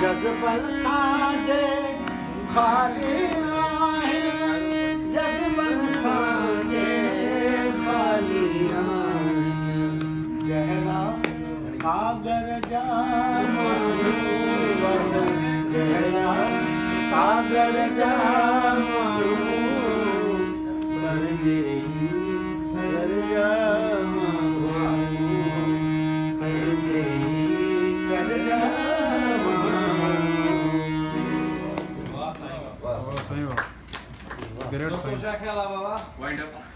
जज़बल खाजे खाली आहे जज़बल खाजे खाली आहे जहिड़ा कागर जा माण्हू बस जहिड़ा कागर जा माण्हू पंहिंजे घर जा माण्हू पंहिंजे घर जा Great.